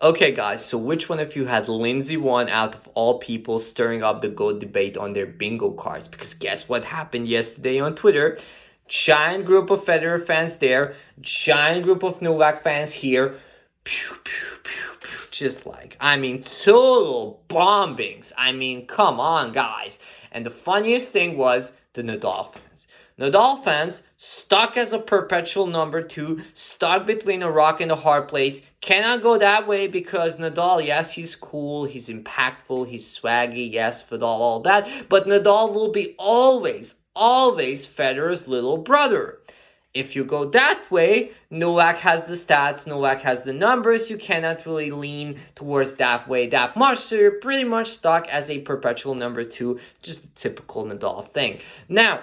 Okay, guys, so which one of you had Lindsey Vonn out of all people stirring up the GOAT debate on their bingo cards? Because guess what happened yesterday on Twitter? Giant group of Federer fans there, giant group of Novak fans here. Pew, pew, pew, pew. Just like, total bombings. Come on, guys. And the funniest thing was the Nadal fans. Nadal fans stuck as a perpetual number 2, stuck between a rock and a hard place. Cannot go that way because Nadal, yes, he's cool, he's impactful, he's swaggy, yes, Federer, all that. But Nadal will be always Federer's little brother. If you go that way, Novak has the stats, Novak has the numbers, you cannot really lean towards that way that much, so you're pretty much stuck as a perpetual number 2, just a typical Nadal thing. Now,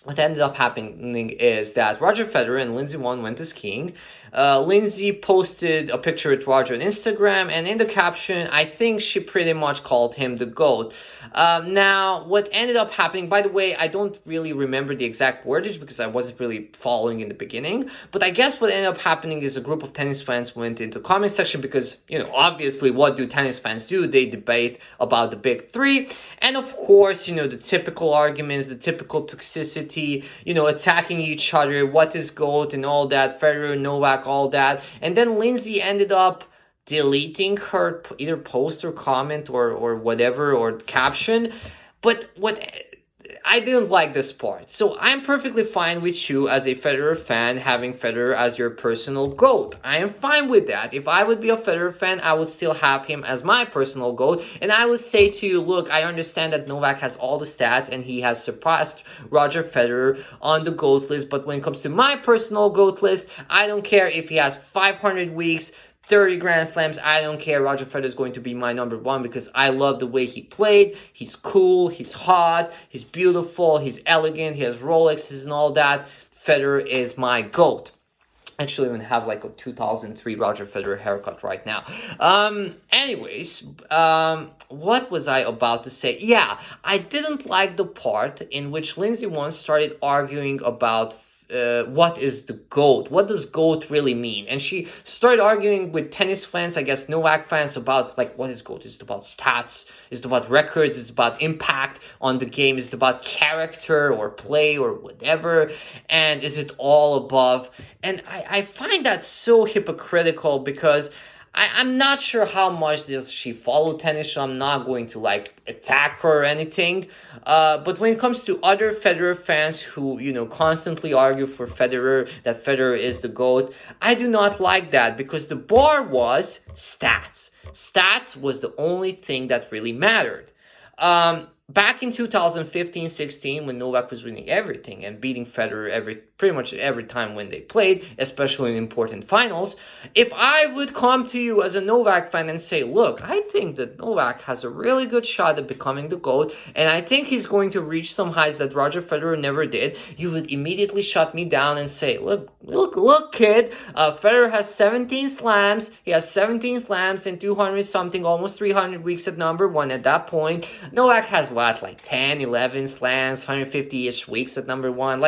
what ended up happening is that Roger Federer and Lindsey Vonn went to skiing. Lindsey posted a picture with Roger on Instagram, and in the caption, I think she pretty much called him the GOAT. Now, what ended up happening, by the way, I don't really remember the exact wordage because I wasn't really following in the beginning, but I guess what ended up happening is a group of tennis fans went into the comment section because, obviously, what do tennis fans do? They debate about the big three, and of course, the typical arguments, the typical toxicity, attacking each other, what is GOAT and all that, Federer, Novak, all that. And then Lindsey ended up deleting her either post or comment or whatever, or caption. But I didn't like this part. So I'm perfectly fine with you as a Federer fan having Federer as your personal GOAT. I am fine with that. If I would be a Federer fan, I would still have him as my personal GOAT. And I would say to you, look, I understand that Novak has all the stats and he has surpassed Roger Federer on the GOAT list. But when it comes to my personal GOAT list, I don't care if he has 500 weeks, 30 Grand Slams, I don't care. Roger Federer is going to be my number 1 because I love the way he played. He's cool, he's hot, he's beautiful, he's elegant, he has Rolexes and all that. Federer is my GOAT. Actually, I'm going to have like a 2003 Roger Federer haircut right now. Anyways, what was I about to say? Yeah, I didn't like the part in which Lindsey Vonn started arguing about what is the GOAT? What does GOAT really mean? And she started arguing with tennis fans, I guess Novak fans, about like what is GOAT? Is it about stats? Is it about records? Is it about impact on the game? Is it about character or play or whatever? And is it all above? And I find that so hypocritical because I'm not sure how much does she follow tennis, so I'm not going to attack her or anything. But when it comes to other Federer fans who, constantly argue for Federer, that Federer is the GOAT, I do not like that because the bar was stats. Stats was the only thing that really mattered. Back in 2015-16, when Novak was winning everything and beating Federer pretty much every time when they played, especially in important finals, if I would come to you as a Novak fan and say, look, I think that Novak has a really good shot at becoming the GOAT, and I think he's going to reach some heights that Roger Federer never did, you would immediately shut me down and say, look, kid, Federer has 17 slams, he has 17 slams and 200-something, almost 300 weeks at number 1 at that point. Novak has like 10, 11 slams, 150-ish weeks at number 1.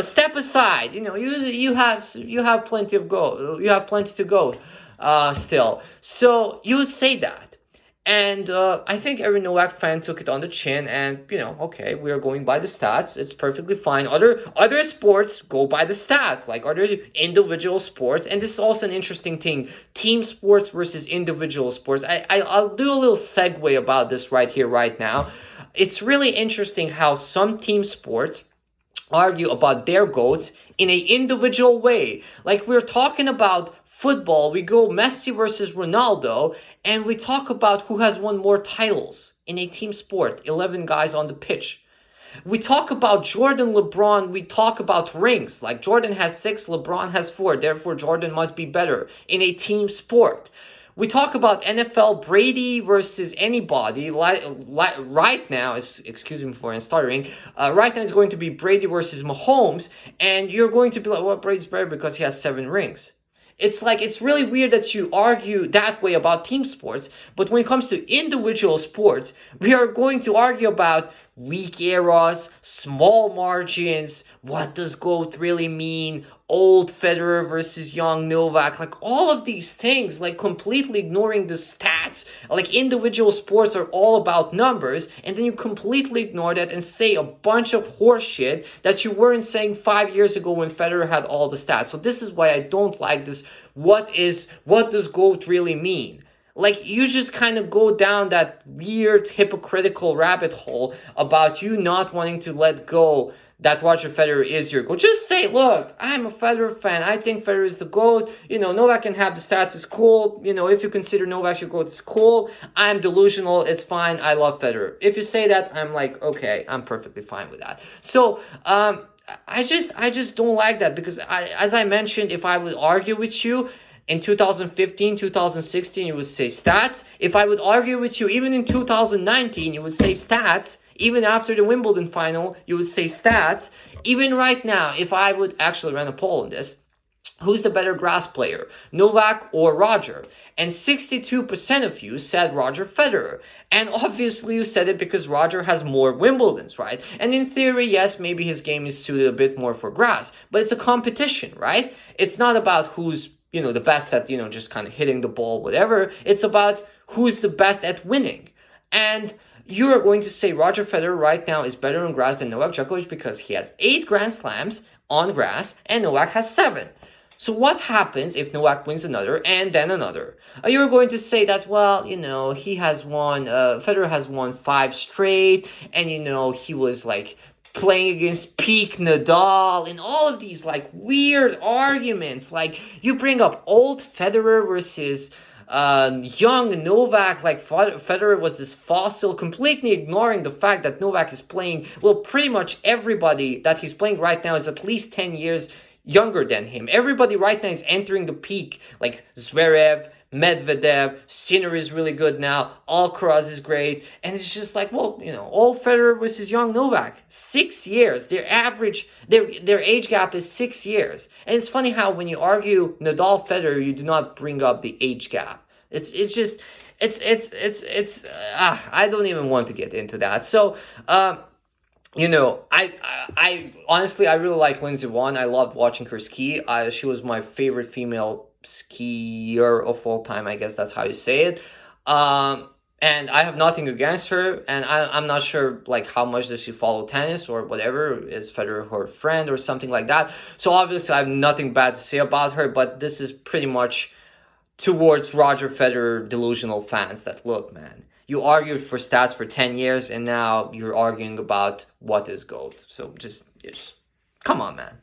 Step aside. You have plenty of go. You have plenty to go still. So you would say that. And I think every Novak fan took it on the chin and, okay, we are going by the stats. It's perfectly fine. Other sports go by the stats, like other individual sports. And this is also an interesting thing. Team sports versus individual sports. I'll do a little segue about this right here, right now. It's really interesting how some team sports argue about their GOATs in an individual way. Like we're talking about football, we go Messi versus Ronaldo, and we talk about who has won more titles in a team sport, 11 guys on the pitch. We talk about Jordan, LeBron, we talk about rings, like Jordan has 6, LeBron has 4, therefore Jordan must be better in a team sport. We talk about NFL, Brady versus anybody. Right now, excuse me for stuttering, right now it's going to be Brady versus Mahomes, and you're going to be like, well, Brady's better because he has 7 rings. It's really weird that you argue that way about team sports, but when it comes to individual sports, we are going to argue about weak eras, small margins, what does GOAT really mean, old Federer versus young Novak, like all of these things, like completely ignoring the stats, like individual sports are all about numbers, and then you completely ignore that and say a bunch of horseshit that you weren't saying 5 years ago when Federer had all the stats. So this is why I don't like this. What does GOAT really mean? Like, you just kind of go down that weird hypocritical rabbit hole about you not wanting to let go that Roger Federer is your GOAT. Just say, look, I'm a Federer fan. I think Federer is the GOAT. Novak can have the stats. It's cool. If you consider Novak your GOAT, it's cool. I'm delusional. It's fine. I love Federer. If you say that, I'm like, okay, I'm perfectly fine with that. So, I just don't like that because, as I mentioned, if I would argue with you, in 2015, 2016, you would say stats. If I would argue with you, even in 2019, you would say stats. Even after the Wimbledon final, you would say stats. Even right now, if I would actually run a poll on this, who's the better grass player, Novak or Roger? And 62% of you said Roger Federer. And obviously you said it because Roger has more Wimbledons, right? And in theory, yes, maybe his game is suited a bit more for grass. But it's a competition, right? It's not about who's the best at, just kind of hitting the ball, whatever. It's about who's the best at winning. And you are going to say Roger Federer right now is better on grass than Novak Djokovic because he has 8 Grand Slams on grass and Novak has 7. So what happens if Novak wins another and then another? You're going to say that, well, he has won, Federer has won 5 straight, and, he was like playing against peak Nadal and all of these like weird arguments. Like, you bring up old Federer versus young Novak, like Federer was this fossil, completely ignoring the fact that Novak is playing, well, pretty much everybody that he's playing right now is at least 10 years younger than him. Everybody right now is entering the peak, like Zverev, Medvedev, Sinner is really good now, Alcaraz is great, and it's just like, well, old Federer versus young Novak, 6 years, their age gap is 6 years. And it's funny how when you argue Nadal Federer, you do not bring up the age gap. I don't even want to get into that. So, I honestly, I really like Lindsey Vonn. I loved watching her ski. She was my favorite female skier of all time. I guess that's how you say it. And I have nothing against her. And I'm not sure, like, how much does she follow tennis or whatever. Is Federer her friend or something like that? So obviously, I have nothing bad to say about her. But this is pretty much towards Roger Federer delusional fans that, look, man, you argued for stats for 10 years and now you're arguing about what is GOAT. So just come on, man.